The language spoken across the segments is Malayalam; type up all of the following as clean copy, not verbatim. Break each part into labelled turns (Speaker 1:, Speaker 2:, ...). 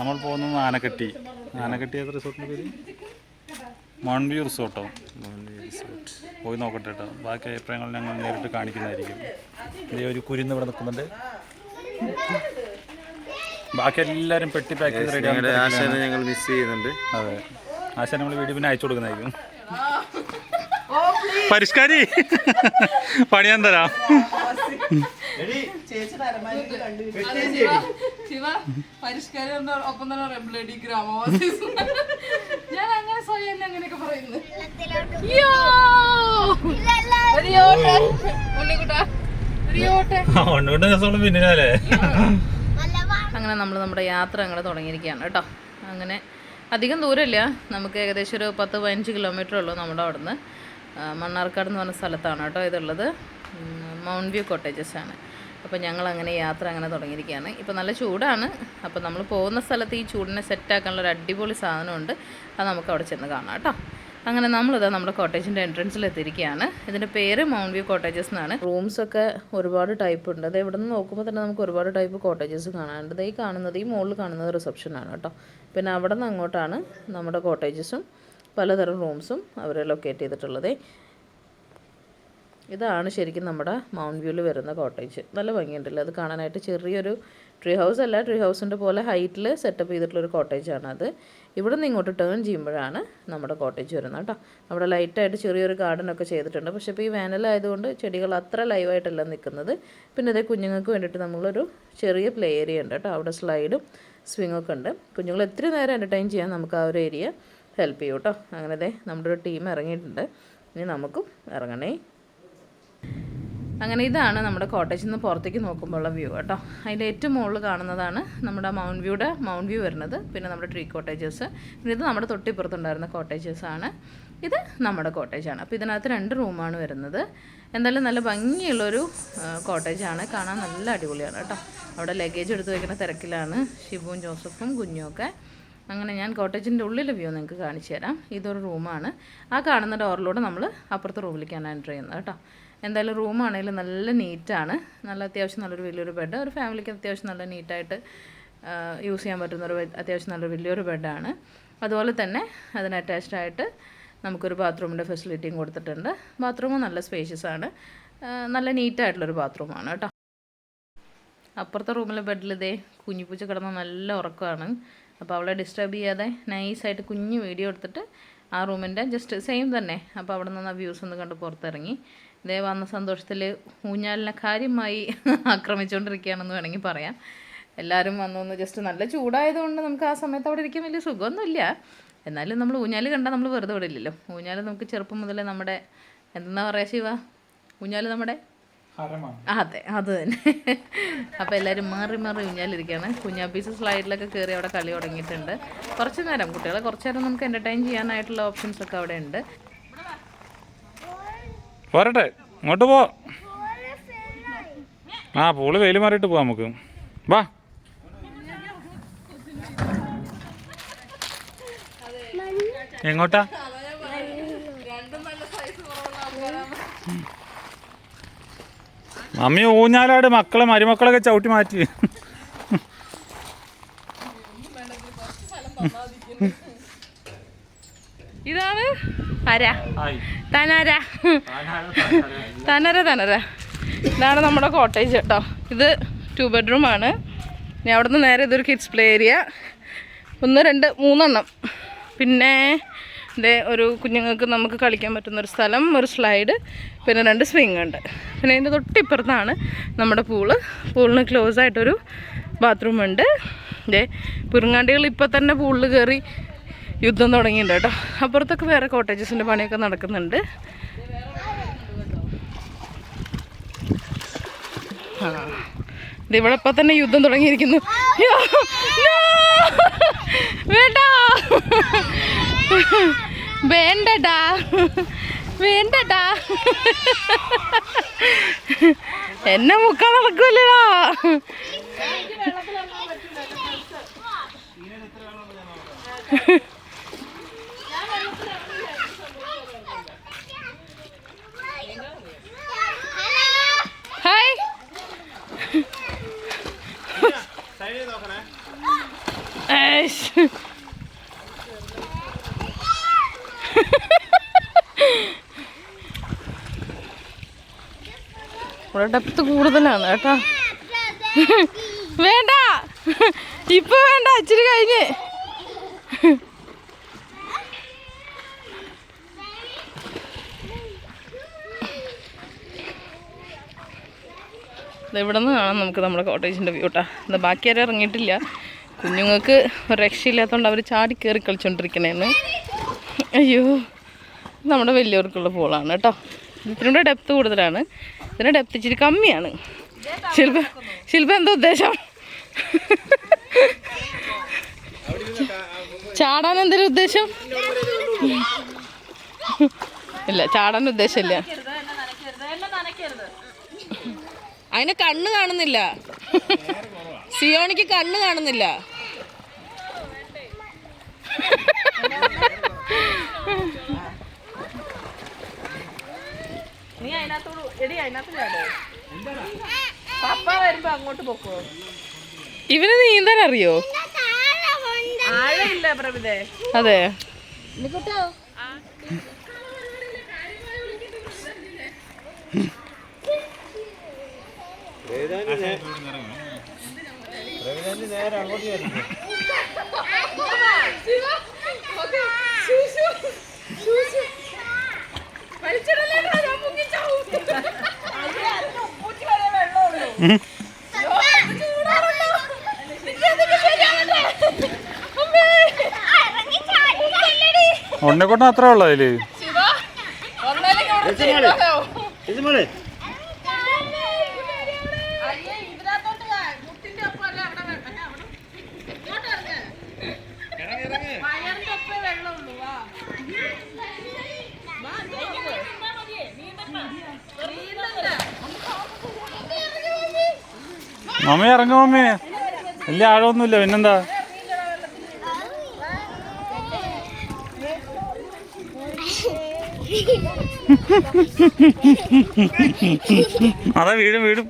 Speaker 1: നമ്മൾ പോകുന്നത് ആനക്കട്ടി. ആനക്കട്ടി ഏത് റിസോർട്ടിൻ്റെ പേര്? മൗണ്ട് വ്യൂ റിസോർട്ടോ? മൗണ്ട് വ്യൂ റിസോർട്ട് പോയി നോക്കട്ടെ കേട്ടോ. ബാക്കി അഭിപ്രായങ്ങൾ ഞങ്ങൾ നേരിട്ട് കാണിക്കുന്നതായിരിക്കും. ഇതേ ഒരു കുരുന്ന് ഇവിടെ നിൽക്കുന്നുണ്ട്. ബാക്കി എല്ലാവരും പെട്ടി പാക്ക് ചെയ്ത് റെഡി ആണ്.
Speaker 2: ആശാനെ ഞങ്ങൾ മിസ് ചെയ്യുന്നുണ്ട്.
Speaker 1: അതെ, ആശാൻ നമ്മൾ വീഡിയോ പിന്നെ അയച്ചു കൊടുക്കുന്നതായിരിക്കും. പരിഷ്കാരി പണിയാൻ തരാം. പിന്നിലല്ലേ.
Speaker 3: അങ്ങനെ നമ്മൾ നമ്മുടെ യാത്ര അങ്ങനെ തുടങ്ങിയിരിക്കുകയാണ് കേട്ടോ. അങ്ങനെ അധികം ദൂരമില്ല, നമുക്ക് ഏകദേശം ഒരു 10-15 കിലോമീറ്റർ ഉള്ളൂ നമ്മുടെ അവിടുന്ന്. മണ്ണാർക്കാട് എന്ന് പറഞ്ഞ സ്ഥലത്താണ് കേട്ടോ ഇതുള്ളത്. മൗണ്ട് വ്യൂ കോട്ടേജസ് ആണ്. അപ്പോൾ ഞങ്ങൾ അങ്ങനെ യാത്ര അങ്ങനെ തുടങ്ങിയിരിക്കുകയാണ്. ഇപ്പോൾ നല്ല ചൂടാണ്. അപ്പോൾ നമ്മൾ പോകുന്ന സ്ഥലത്ത് ഈ ചൂടിനെ സെറ്റാക്കാനുള്ള ഒരു അടിപൊളി സാധനമുണ്ട്. അത് നമുക്ക് അവിടെ ചെന്ന് കാണാം കേട്ടോ. അങ്ങനെ നമ്മളിതാ നമ്മുടെ കോട്ടേജിൻ്റെ എൻട്രൻസിൽ എത്തിയിരിക്കുകയാണ്. ഇതിൻ്റെ പേര് മൗണ്ട് വ്യൂ കോട്ടേജസ് എന്നാണ്. റൂംസൊക്കെ ഒരുപാട് ടൈപ്പ് ഉണ്ട്. അത് ഇവിടെ നിന്ന് നോക്കുമ്പോൾ തന്നെ നമുക്ക് ഒരുപാട് ടൈപ്പ് കോട്ടേജസ് കാണാനുണ്ട്. ഈ കാണുന്നത്, ഈ മുകളിൽ കാണുന്നത് റിസപ്ഷനാണ് കേട്ടോ. പിന്നെ അവിടെ നിന്ന് അങ്ങോട്ടാണ് നമ്മുടെ കോട്ടേജസും പലതരം റൂംസും അവർ ലൊക്കേറ്റ് ചെയ്തിട്ടുള്ളത്. ഇതാണ് ശരിക്കും നമ്മുടെ മൗണ്ട് വ്യൂവിൽ വരുന്ന കോട്ടേജ്. നല്ല ഭംഗിയുണ്ടല്ലോ അത് കാണാനായിട്ട്. ചെറിയൊരു ട്രീ ഹൗസ് അല്ല, ട്രീ ഹൗസിൻ്റെ പോലെ ഹൈറ്റിൽ സെറ്റപ്പ് ചെയ്തിട്ടുള്ളൊരു കോട്ടേജാണ് അത്. ഇവിടെ നിന്ന് ഇങ്ങോട്ട് ടേൺ ചെയ്യുമ്പോഴാണ് നമ്മുടെ കോട്ടേജ് വരുന്നത് കേട്ടോ. അവിടെ ലൈറ്റായിട്ട് ചെറിയൊരു ഗാർഡനൊക്കെ ചെയ്തിട്ടുണ്ട്. പക്ഷേ ഇപ്പോൾ ഈ വേനലായതുകൊണ്ട് ചെടികൾ അത്ര ലൈവായിട്ടല്ല നിൽക്കുന്നത്. പിന്നെ അതേ കുഞ്ഞുങ്ങൾക്ക് വേണ്ടിയിട്ട് നമ്മളൊരു ചെറിയ പ്ലേ ഏരിയ ഉണ്ട് കേട്ടോ. അവിടെ സ്ലൈഡും സ്വിങ്ങൊക്കെ ഉണ്ട്. കുഞ്ഞുങ്ങൾ എത്ര നേരം എൻ്റർടൈൻ ചെയ്യാൻ നമുക്ക് ആ ഒരു ഏരിയ ഹെൽപ്പ് ചെയ്യും കേട്ടോ. അങ്ങനെ ദേ നമ്മുടെ ഒരു ടീം ഇറങ്ങിയിട്ടുണ്ട്. ഇനി നമുക്കും ഇറങ്ങണേ. അങ്ങനെ ഇതാണ് നമ്മുടെ കോട്ടേജിൽ നിന്ന് പുറത്തേക്ക് നോക്കുമ്പോഴുള്ള വ്യൂ കേട്ടോ. അതിൻ്റെ ഏറ്റവും മുകളിൽ കാണുന്നതാണ് നമ്മുടെ മൗണ്ട് വ്യൂ വരുന്നത്. പിന്നെ നമ്മുടെ ട്രീ കോട്ടേജസ്. പിന്നെ ഇത് നമ്മുടെ തൊട്ടിപ്പുറത്തുണ്ടായിരുന്ന കോട്ടേജസാണ്. ഇത് നമ്മുടെ കോട്ടേജാണ്. അപ്പോൾ ഇതിനകത്ത് 2 റൂമാണ് വരുന്നത്. എന്തായാലും നല്ല ഭംഗിയുള്ളൊരു കോട്ടേജാണ്. കാണാൻ നല്ല അടിപൊളിയാണ് കേട്ടോ. അവിടെ ലഗേജ് എടുത്ത് വയ്ക്കുന്ന തിരക്കിലാണ് ഷിബുവും ജോസഫും കുഞ്ഞുമൊക്കെ. അങ്ങനെ ഞാൻ കോട്ടേജിൻ്റെ ഉള്ളിലെ വ്യൂ നിങ്ങൾക്ക് കാണിച്ചു തരാം. ഇതൊരു റൂമാണ്. ആ കാണുന്ന ഡോറിലൂടെ നമ്മൾ അപ്പുറത്തെ റൂമിലേക്കാണ് എൻ്റർ ചെയ്യുന്നത് കേട്ടോ. എന്തായാലും റൂമാണെങ്കിലും നല്ല നീറ്റാണ്. നല്ല അത്യാവശ്യം നല്ലൊരു വലിയൊരു ബെഡ്. ഒരു ഫാമിലിക്ക് അത്യാവശ്യം നല്ല നീറ്റായിട്ട് യൂസ് ചെയ്യാൻ പറ്റുന്നൊരു അത്യാവശ്യം നല്ലൊരു വലിയൊരു ബെഡാണ്. അതുപോലെ തന്നെ അതിന് അറ്റാച്ച്ഡ് ആയിട്ട് നമുക്കൊരു ബാത്റൂമിൻ്റെ ഫെസിലിറ്റിയും കൊടുത്തിട്ടുണ്ട്. ബാത്റൂമും നല്ല സ്പേഷ്യസ് ആണ്. നല്ല നീറ്റായിട്ടുള്ളൊരു ബാത്റൂമാണ് കേട്ടോ. അപ്പുറത്തെ റൂമിലെ ബെഡിൽ ഇതേ കുഞ്ഞിപ്പൂച്ച കിടന്ന് നല്ല ഉറക്കമാണ്. അപ്പോൾ അവളെ ഡിസ്റ്റർബ് ചെയ്യാതെ നൈസായിട്ട് കുഞ്ഞ് വീഡിയോ എടുത്തിട്ട് ആ റൂമിൻ്റെ ജസ്റ്റ് സെയിം തന്നെ. അപ്പോൾ അവിടെ നിന്ന് ആ വ്യൂസ് ഒന്ന് കണ്ട് പുറത്തിറങ്ങി. ഇതേ വന്ന സന്തോഷത്തിൽ ഊഞ്ഞാലിനെ കാര്യമായി ആക്രമിച്ചുകൊണ്ടിരിക്കുകയാണെന്ന് വേണമെങ്കിൽ പറയാം. എല്ലാവരും വന്നൊന്ന് ജസ്റ്റ് നല്ല ചൂടായതുകൊണ്ട് നമുക്ക് ആ സമയത്ത് അവിടെ ഇരിക്കാൻ വലിയ സുഖമൊന്നുമില്ല. എന്നാലും നമ്മൾ ഊഞ്ഞാൽ കണ്ടാൽ നമ്മൾ വെറുതെ വിടില്ലല്ലോ. ഊഞ്ഞാൽ നമുക്ക് ചെറുപ്പം മുതലേ നമ്മുടെ എന്താ പറയുക ശിവ, ഊഞ്ഞാൽ നമ്മുടെ അതെ അത് തന്നെ. അപ്പോൾ എല്ലാവരും മാറി ഊഞ്ഞാലിരിക്കുകയാണ്. കുഞ്ഞാപ്പീസ് സ്ലൈഡിലൊക്കെ കയറി അവിടെ കളി തുടങ്ങിയിട്ടുണ്ട്. കുറച്ച് നേരം കുട്ടികളെ കുറച്ച് നേരം നമുക്ക് എൻ്റർടൈൻ ചെയ്യാനായിട്ടുള്ള ഓപ്ഷൻസൊക്കെ അവിടെ ഉണ്ട്.
Speaker 1: പോരട്ടെ, ഇങ്ങോട്ട് പോ. ആ പൂള് വെയിൽ മാറിയിട്ട് പോവാം നമുക്ക്. വാ. എങ്ങോട്ടാ? മമ്മി ഊഞ്ഞാലാട്, മക്കളെ മരുമക്കളൊക്കെ ചവിട്ടി മാറ്റി.
Speaker 3: ഇതാണ് തനര. ഇതാണ് നമ്മുടെ കോട്ടേജ് കേട്ടോ. ഇത് 2 bedroom ആണ്. ഇനി അവിടെ നിന്ന് നേരെ ഇതൊരു കിഡ്സ് പ്ലേ ഏരിയ. 1, 2, 3 എണ്ണം. പിന്നെ ഇതേ ഒരു കുഞ്ഞുങ്ങൾക്ക് നമുക്ക് കളിക്കാൻ പറ്റുന്നൊരു സ്ഥലം, ഒരു സ്ലൈഡ്, പിന്നെ 2 സ്വിങ് ഉണ്ട്. പിന്നെ അതിൻ്റെ തൊട്ടിപ്പുറത്താണ് നമ്മുടെ പൂളിന് ക്ലോസ് ആയിട്ടൊരു ബാത്റൂം ഉണ്ട്. ഇതേ പുറങ്ങാണ്ടികൾ ഇപ്പോൾ തന്നെ പൂളിൽ കയറി യുദ്ധം തുടങ്ങിയിട്ടുണ്ട് കേട്ടോ. അപ്പുറത്തൊക്കെ വേറെ കോട്ടേജസിൻ്റെ പണിയൊക്കെ നടക്കുന്നുണ്ട്. ഇതിവിടെ ഇപ്പം തന്നെ യുദ്ധം തുടങ്ങിയിരിക്കുന്നു. വേണ്ടടാ എന്നെ മുക്കാൻ നടക്കൂലടാ. ഹായ്. ഇവിടെ ഡെപ്ത് കൂടുതലാണ് കേട്ടോ. വേണ്ട, ഇപ്പൊ വേണ്ട, ഇച്ചിരി കഴിഞ്ഞ്. ഇവിടെ നിന്ന് കാണാം നമുക്ക് നമ്മുടെ കോട്ടേജിൻ്റെ വ്യൂ കേട്ടോ. ഇത് ബാക്കി ആരും ഇറങ്ങിയിട്ടില്ല. കുഞ്ഞുങ്ങൾക്ക് ഒരു രക്ഷയില്ലാത്തതുകൊണ്ട് അവർ ചാടി കയറി കളിച്ചുകൊണ്ടിരിക്കണേന്ന്. അയ്യോ, നമ്മുടെ വലിയവർക്കുള്ള പൂളാണ് കേട്ടോ. ഇതിനൂടെ ഡെപ്ത് കൂടുതലാണ്, ഇതിൻ്റെ ഡെപ്ത് ഇച്ചിരി കമ്മിയാണ്. ശില്പ എന്താ ഉദ്ദേശം? ചാടാൻ എന്തൊരു ഉദ്ദേശം? ഇല്ല, ചാടാൻ ഉദ്ദേശമില്ല. അതിന് കണ്ണ് കാണുന്നില്ല, സിയോണിക്ക് കണ്ണ് കാണുന്നില്ല. നീ അതിനകത്തോട് എടി, അതിനകത്ത് ചാടോ. പപ്പ വരുമ്പോ അങ്ങോട്ട് പോക്കോ. ഇവന് നീന്താൻ അറിയോ? ആഴമില്ല പ്രഭിതേ. അതെ,
Speaker 1: നേരെ അങ്ങോട്ട് ഒന്നെക്കൊണ്ട് അത്ര ഉള്ളു അതില്. മമ്മി ഇറങ്ങും, മമ്മി വലിയ ആഴമൊന്നുമില്ല, പിന്നെന്താ. അതാ വീടും വീടും.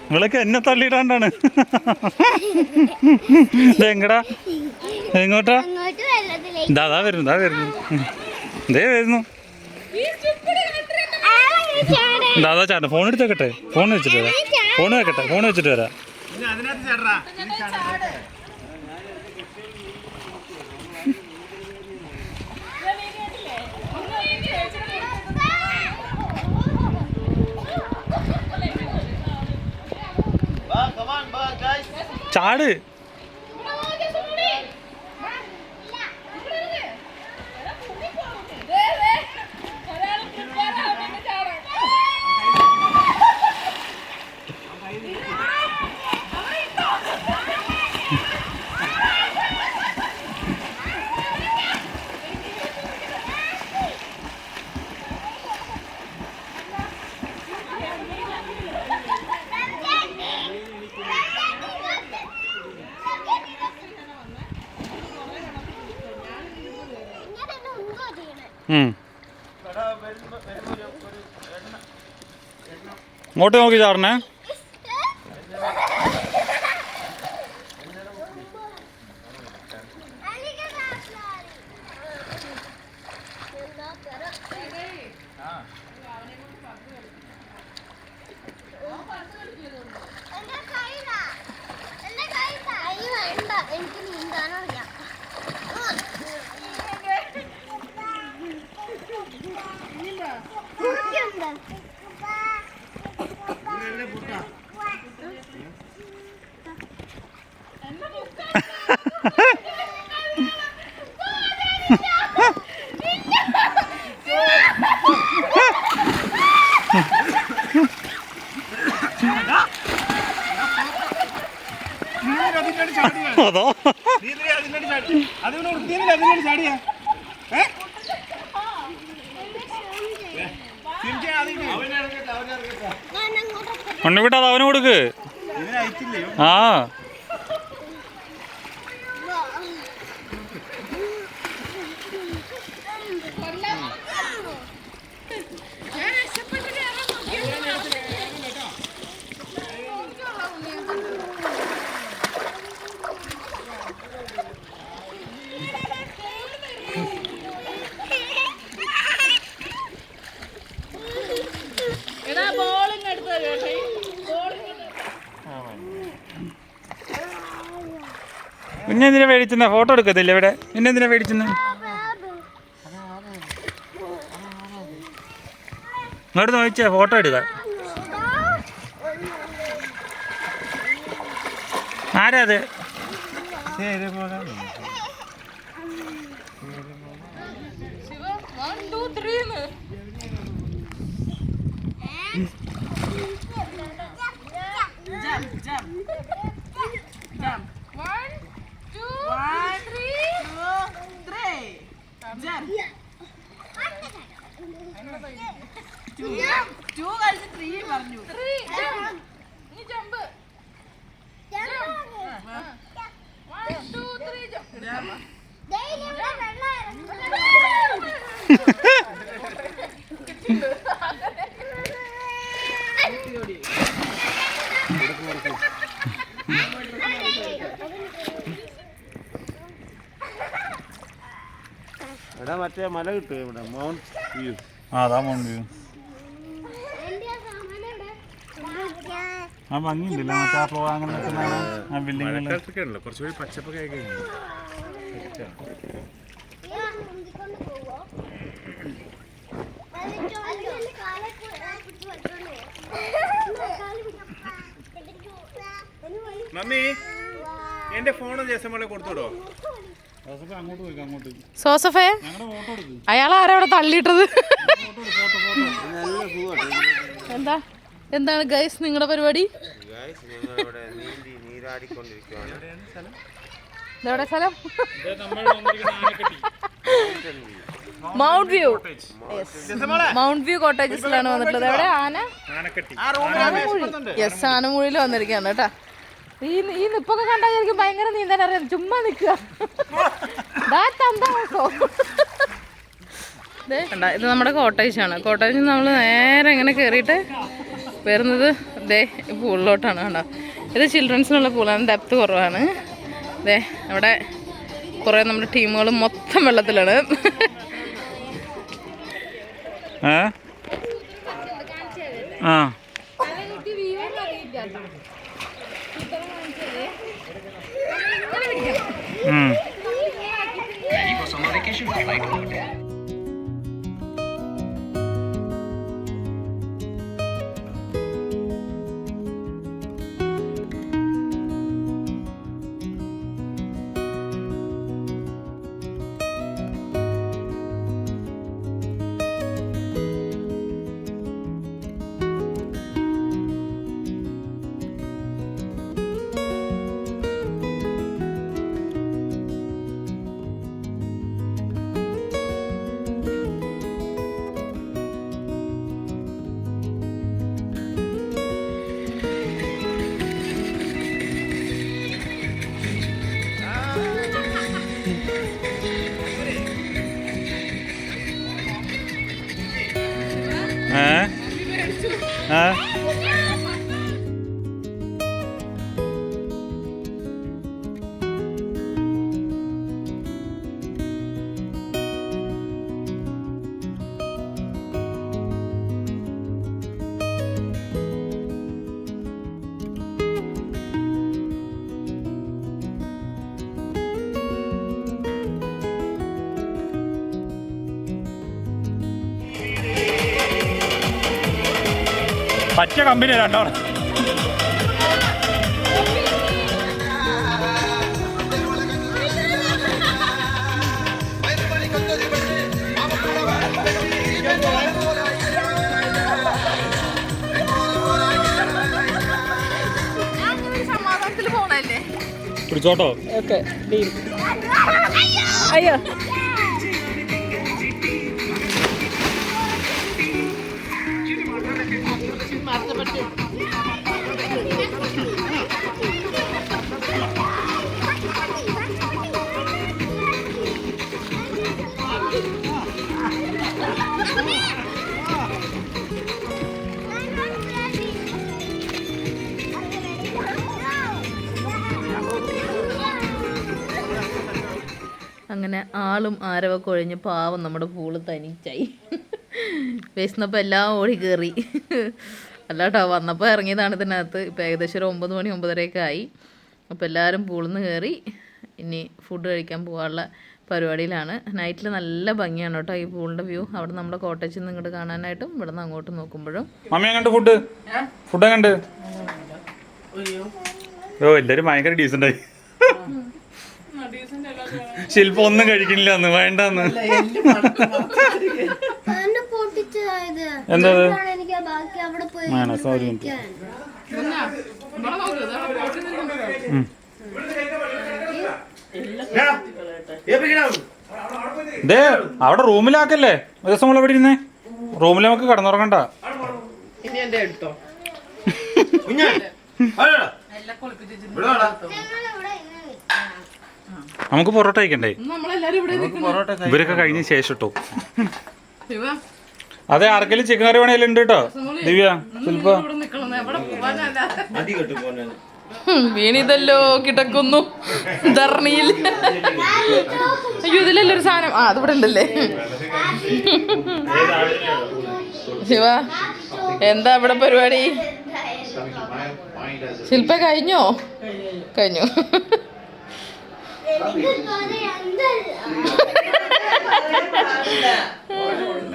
Speaker 1: നിങ്ങളൊക്കെ എന്നെ തള്ളിയിടാണ്ടാണ്. എങ്ങടാ, എങ്ങോട്ടാ? ഇതാ വരുന്നു, ഇതാ വരുന്നു, ഇതേ വരുന്നു. ദാദാ ചാട്ട. ഫോൺ എടുത്ത് വെക്കട്ടെ, ഫോൺ വെച്ചിട്ട് വരാം. ഫോൺ വെക്കട്ടെ, ഫോൺ വെച്ചിട്ട് വരാം. ചാട്. ഇങ്ങോട്ട് നോക്കി ചാടണേ.
Speaker 2: എനിക്ക് നീന്താനറിയാം.
Speaker 1: അതോ ഉണ്ണിക്കുട്ടാ, അത് അവന് കൊടുക്ക്. ആ പിന്നെ എന്തിനാ മേടിച്ചെന്ന ഫോട്ടോ എടുക്കത്തില്ല ഇവിടെ? പിന്നെ എന്തിനാ മേടിച്ചെന്ന? ഇങ്ങോട്ട് നോക്കിച്ചാ ഫോട്ടോ എടുക്ക. ആരാ അത്?
Speaker 4: മറ്റേ മല കിട്ടും ഇവിടെ മൗണ്ട് വ്യൂ.
Speaker 1: അതാ മൗണ്ട് വ്യൂ. ആ ഭംഗിയുണ്ടല്ലോ മറ്റേ ആ പോകാൻ ആ ബിൽഡിങ്ങുകൾ കുറച്ചുകൂടി പച്ചപ്പൊക്കെ ആയി കഴിഞ്ഞു.
Speaker 4: മമ്മി എന്റെ ഫോൺ ജേസമ്മളെ കൊടുത്തോടോ.
Speaker 1: അങ്ങോട്ട് പോയി അങ്ങോട്ട്.
Speaker 3: സോസഫേ അയാൾ ആരവിടെ തള്ളിയിട്ടത്? എന്താ എന്താണ് ഗൈസ് നിങ്ങളുടെ പരിപാടി? ഇതെവിടെ സ്ഥലം? Mount view. മൗണ്ട് വ്യൂ കോട്ടേജസിലാണ് വന്നിട്ടുള്ളത്. എവിടെ? ആനമുഴി. യെസ്, ആനമുഴിയിൽ വന്നിരിക്കുകയാണ് കേട്ടാ. ഈ നിപ്പൊക്കെ കണ്ടാൽ ഭയങ്കര നീന്താൻ അറിയാം. ചുമ്മാ നിൽക്കുക. ഇത് നമ്മുടെ കോട്ടേജാണ്. കോട്ടേജിൽ നമ്മൾ നേരെ ഇങ്ങനെ കയറിയിട്ട് വരുന്നത് ദേ പൂളിലോട്ടാണ്. കണ്ടോ, ഇത് ചിൽഡ്രൻസിനുള്ള പൂളാണ്. ഡെപ്ത് കുറവാണ്. ദേ അവിടെ കുറേ നമ്മുടെ ടീമുകൾ മൊത്തം വെള്ളത്തിലാണ്.
Speaker 1: ആ പച്ച കമ്പനി രണ്ടോ.
Speaker 3: സമാധാനത്തിൽ പോണല്ലേ?
Speaker 1: പിടിച്ചോട്ടോ.
Speaker 3: ഓക്കെ. അയ്യോ അങ്ങനെ ആളും ആരവൊക്കെ ഒഴിഞ്ഞ് പാവം നമ്മുടെ പൂള് തനിച്ചായി. വിശന്നപ്പോൾ എല്ലാം ഓടി കയറി. അല്ലാട്ടോ, വന്നപ്പോൾ ഇറങ്ങിയതാണ് ഇതിനകത്ത്. ഇപ്പോൾ ഏകദേശം ഒരു 9 മണി 9:30 ആയി. അപ്പോൾ എല്ലാവരും പൂളിൽ നിന്ന് കയറി ഇനി ഫുഡ് കഴിക്കാൻ പോകാനുള്ള പരിപാടിയിലാണ്. നൈറ്റിൽ നല്ല ഭംഗിയാണ് കേട്ടോ ഈ പൂളിൻ്റെ വ്യൂ. അവിടെ നമ്മുടെ കോട്ടേജിൽ നിന്ന് ഇങ്ങോട്ട് കാണാനായിട്ടും ഇവിടെ നിന്ന് അങ്ങോട്ട് നോക്കുമ്പോഴും.
Speaker 1: മമ്മി എങ്ങോട്ട് ഫുഡ് എങ്ങണ്ട്? ഓ എല്ലാരും ഭയങ്കര ഡീസൻ്റായി. ശില്പം ഒന്നും കഴിക്കണില്ല അന്ന്, വേണ്ടെന്ന്. എന്താ സോറി ദേ അവിടെ റൂമിലാക്കല്ലേ ഒരു ദിവസം നമ്മൾ എവിടെ ഇരുന്നേ? റൂമിൽ നമുക്ക് കിടന്നുറങ്ങണ്ട. നമുക്ക് പൊറോട്ട കഴിക്കണ്ടേ? ഇവരൊക്കെ കഴിഞ്ഞ ശേഷം കേട്ടോ. അതെ ആർക്കെങ്കിലും ചിക്കൻ കറി വേണേലും ഉണ്ട് കേട്ടോ. ദിവ്യ ശില്പ
Speaker 3: വീണിതല്ലോ കിടക്കുന്നു ധർണിയിൽ. അയ്യോ ഇതിലല്ലേ ഒരു സാധനം. ആ അതിവിടെ ഉണ്ടല്ലേ. ശിവ എന്താ ഇവിടെ പരിപാടി? ശില്പ കഴിഞ്ഞോ? കഴിഞ്ഞു.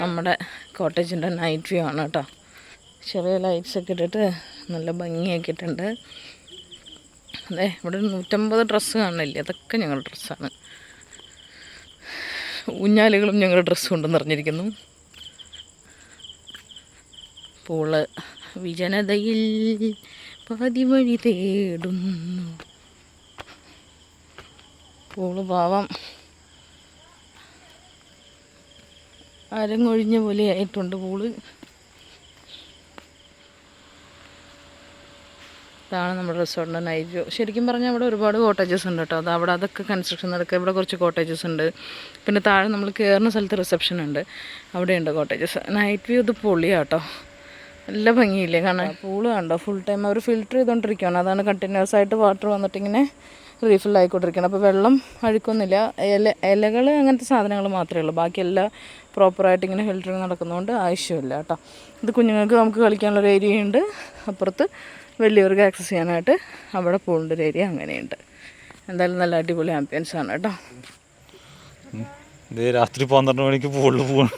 Speaker 3: നമ്മുടെ കോട്ടേജിൻ്റെ നൈറ്റ് വ്യൂ ആണ് കേട്ടോ. ചെറിയ ലൈറ്റ്സ് ഒക്കെ ഇട്ടിട്ട് നല്ല ഭംഗിയാക്കിയിട്ടുണ്ട്. അതെ ഇവിടെ 150 ഡ്രസ്സ് കാണില്ലേ, അതൊക്കെ ഞങ്ങളുടെ ഡ്രസ്സാണ്. ഊഞ്ഞാലുകളും ഞങ്ങളുടെ ഡ്രസ്സ് കൊണ്ട് നിറഞ്ഞിരിക്കുന്നു. പൂള് വിജനതയിൽ പാതി വഴി തേടുന്നു. പൂള് പാവം അരങ്ങൊഴിഞ്ഞ പോലെ ആയിട്ടുണ്ട് പൂള്. ഇതാണ് നമ്മുടെ റിസോർട്ടിൻ്റെ നൈറ്റ് വ്യൂ. ശരിക്കും പറഞ്ഞാൽ അവിടെ ഒരുപാട് കോട്ടേജസ് ഉണ്ട് കേട്ടോ. അവിടെ അതൊക്കെ കൺസ്ട്രക്ഷൻ നടക്കുക. ഇവിടെ കുറച്ച് കോട്ടേജസ് ഉണ്ട്. പിന്നെ താഴെ നമ്മൾ കയറുന്ന സ്ഥലത്ത് റിസപ്ഷൻ ഉണ്ട്, അവിടെയുണ്ട് കോട്ടേജസ്. നൈറ്റ് വ്യൂ ഇത് പൊളിയാണ് കേട്ടോ. നല്ല ഭംഗിയില്ലേ കാണാൻ. പൂള് കണ്ടോ ഫുൾ ടൈം അവർ ഫിൽറ്റർ ചെയ്തുകൊണ്ടിരിക്കുകയാണ്. അതാണ് കണ്ടിന്യൂസ് ആയിട്ട് വാട്ടർ വന്നിട്ടിങ്ങനെ റീഫിൽ ആയിക്കൊണ്ടിരിക്കണം. അപ്പോൾ വെള്ളം അഴുക്കൊന്നുമില്ല. ഇലകൾ അങ്ങനത്തെ സാധനങ്ങൾ മാത്രമേ ഉള്ളൂ. ബാക്കിയെല്ലാം പ്രോപ്പറായിട്ട് ഇങ്ങനെ ഫിൽറ്ററിങ് നടക്കുന്നതുകൊണ്ട് ആവശ്യമില്ല കേട്ടോ. ഇത് കുഞ്ഞുങ്ങൾക്ക് നമുക്ക് കളിക്കാനുള്ളൊരു ഏരിയ ഉണ്ട്. അപ്പുറത്ത് വലിയവർക്ക് ആക്സസ് ചെയ്യാനായിട്ട് അവിടെ പൂളിൻ്റെ ഒരു ഏരിയ അങ്ങനെയുണ്ട്. എന്തായാലും നല്ല അടിപൊളി ആംബിയൻസ് ആണ് കേട്ടോ.
Speaker 1: ഇത് രാത്രി 12 മണിക്ക് പൂളിൽ പോകണം.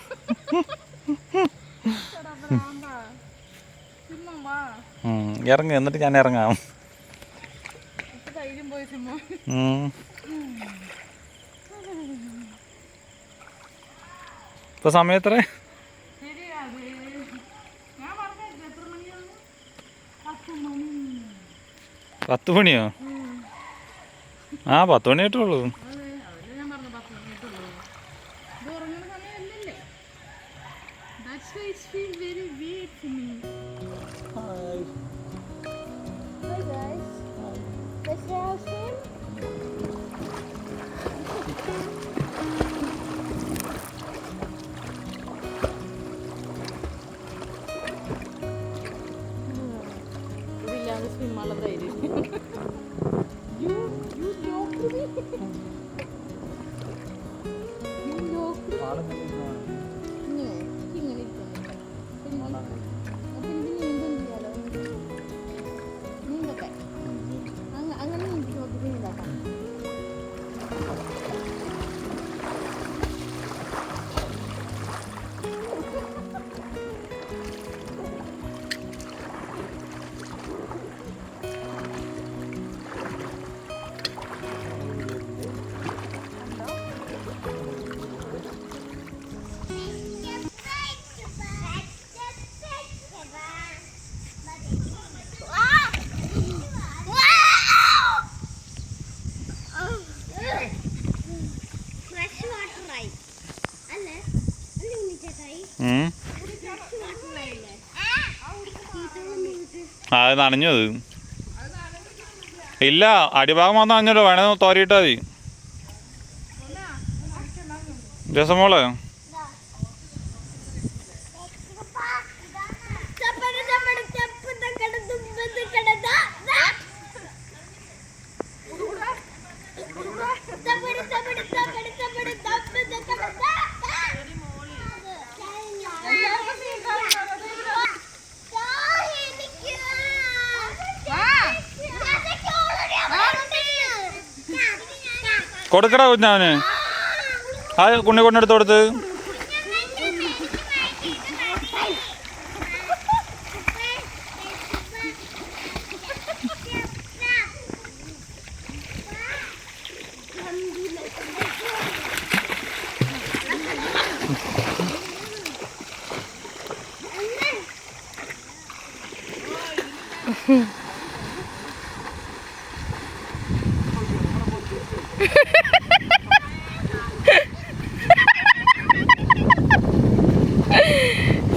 Speaker 1: ഇറങ്ങി എന്നിട്ട് ഞാൻ ഇറങ്ങാം. ഇപ്പൊ സമയം എത്ര? 10 മണിയോ? ആ 10 മണി ആയിട്ടുള്ളൂ. അത് നനഞ്ഞു. അത് ഇല്ല, അടിഭാഗം വന്ന് നനഞ്ഞല്ലോ. വേണേ തോരയിട്ടാ മതി. രസമോള് കൊടുക്കടാ കുഞ്ഞാവന്. ആ കുണ്ണി കൊണ്ടെടുത്ത് കൊടുത്ത്.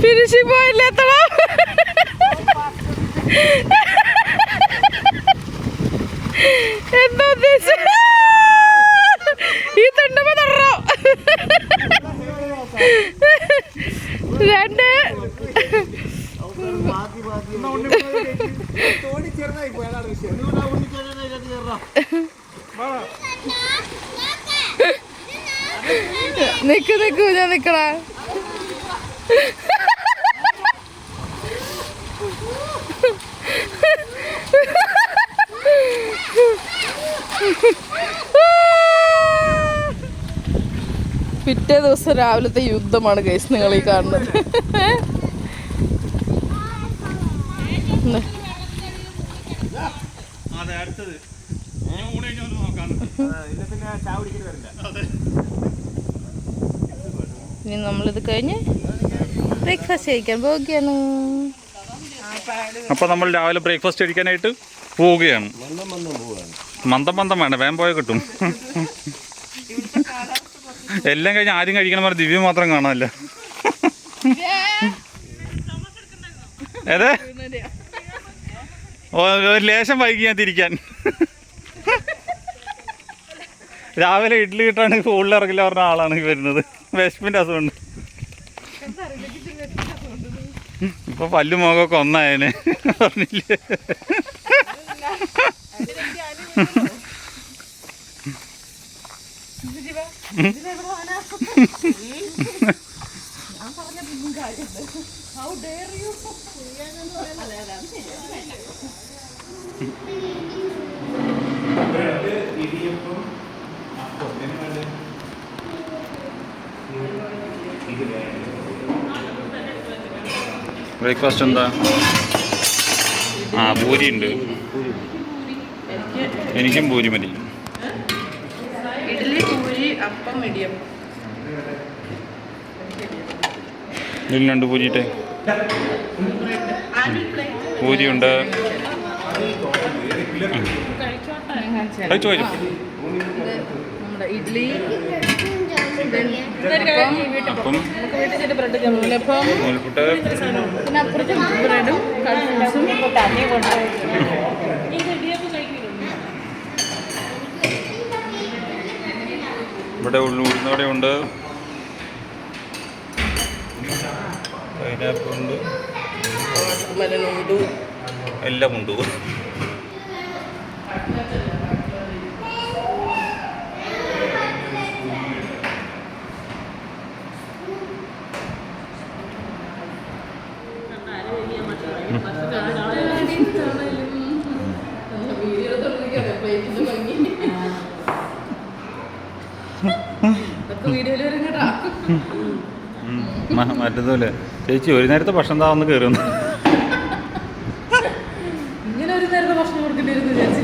Speaker 3: ഫിനിഷിംഗ് പോയില്ലെത്തണം. എന്താ ഉദ്ദേശിച്ചത്? ഈ തണ്ടമ്മ തറോ രണ്ട് നിക്ക് ഞാൻ നിക്കണ. പിറ്റേ ദിവസം രാവിലത്തെ യുദ്ധമാണ് ഗൈസ് നിങ്ങൾ ഈ കാണുന്നത്. ഇനി നമ്മളിത് കഴിഞ്ഞ് ബ്രേക്ക്ഫാസ്റ്റ് കഴിക്കാൻ പോവുകയാണ്.
Speaker 1: അപ്പോൾ നമ്മൾ രാവിലെ ബ്രേക്ക്ഫാസ്റ്റ് കഴിക്കാനായിട്ട് പോവുകയാണ്. മന്ദം വേണ്ട, വേഗം പോയാൽ കിട്ടും. എല്ലാം കഴിഞ്ഞ് ആദ്യം കഴിക്കണം പറഞ്ഞ ദിവ്യ മാത്രം കാണാമല്ലോ. ഏതേ ഒരു ലേശം വൈകി ഞാൻ തിരിക്കാൻ. രാവിലെ ഇഡ്ഡലി കിട്ടാണെങ്കിൽ സ്കൂളിൽ ഇറങ്ങില്ല പറഞ്ഞ ആളാണ് വരുന്നത്. വിശപ്പിൻ്റെ അസുഖമുണ്ട്. ഇപ്പൊ പല്ല് മുഖമൊക്കെ ഒന്നായനെ പറഞ്ഞില്ലേ. ബ്രേക്ക്ഫാസ്റ്റ് എന്താ? പൂരി ഉണ്ട്. എനിക്കും പൂരി മതി.
Speaker 3: ഇഡ്ഡലി, പൂരി, അപ്പം, ഇടിയപ്പം.
Speaker 1: ഇതിൽ 2 പൂരിട്ടെ. പൂരിയുണ്ട്. കഴിച്ചു.
Speaker 3: നമ്മുടെ ഇഡ്ഡലി,
Speaker 1: അപ്പം,
Speaker 3: നൂലപ്പം,
Speaker 1: നൂൽപുട്ട്,
Speaker 3: പിന്നെ അപ്പുറത്ത് ബ്രെഡും കട്ട്ലറ്റ്സും.
Speaker 1: ഇവിടെ ഉഴുന്നോടെയുണ്ട്, പൈനാപ്പിൾ ഉണ്ട്, എല്ലാം ഉണ്ട്. മറ്റേതുപോലെ ചേച്ചി ഒരു നേരത്തെ ഭക്ഷണം താന്ന് കയറുന്നു.
Speaker 3: ഇങ്ങനെ ഒരു നേരത്തെ ഭക്ഷണം കൊടുക്കേണ്ടി വരുന്നു വിചാരിച്ചു.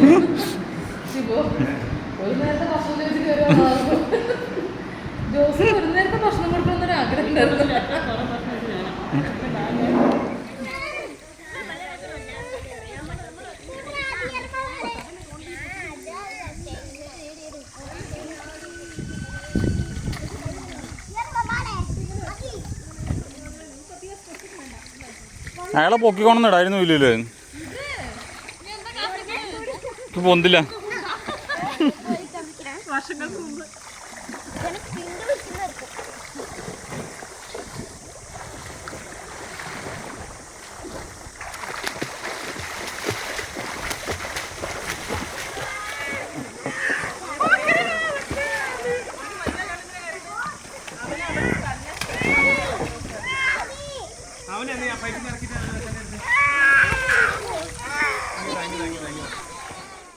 Speaker 3: ഒരു നേരത്തെ ഭക്ഷണം കഴിച്ച് കയറുക. ജോസ് ഒരു നേരത്തെ ഭക്ഷണം കൊടുക്കണമെന്നൊരു ആഗ്രഹം ഉണ്ടായിരുന്നു.
Speaker 1: അയാളെ പൊക്കിക്കോണമെന്ന് ഇടായിരുന്നു. ഇല്ലല്ലേ പൊന്തില്ല.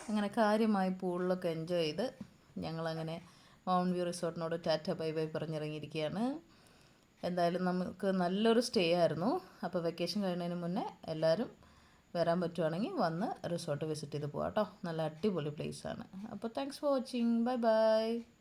Speaker 3: അങ്ങനെ കാര്യമായി പൂളിലൊക്കെ എൻജോയ് ചെയ്ത് ഞങ്ങളങ്ങനെ മൗണ്ട് വ്യൂ റിസോർട്ടിനോട് ടാറ്റ ബൈ ബൈ പറഞ്ഞിറങ്ങിയിരിക്കുകയാണ്. എന്തായാലും നമുക്ക് നല്ലൊരു സ്റ്റേ ആയിരുന്നു. അപ്പോൾ വെക്കേഷൻ കഴിയുന്നതിന് മുന്നേ എല്ലാവരും വരാൻ പറ്റുവാണെങ്കിൽ വന്ന് റിസോർട്ട് വിസിറ്റ് ചെയ്ത് പോകാം കേട്ടോ. നല്ല അടിപൊളി പ്ലേസാണ്. അപ്പോൾ thanks for watching. Bye bye.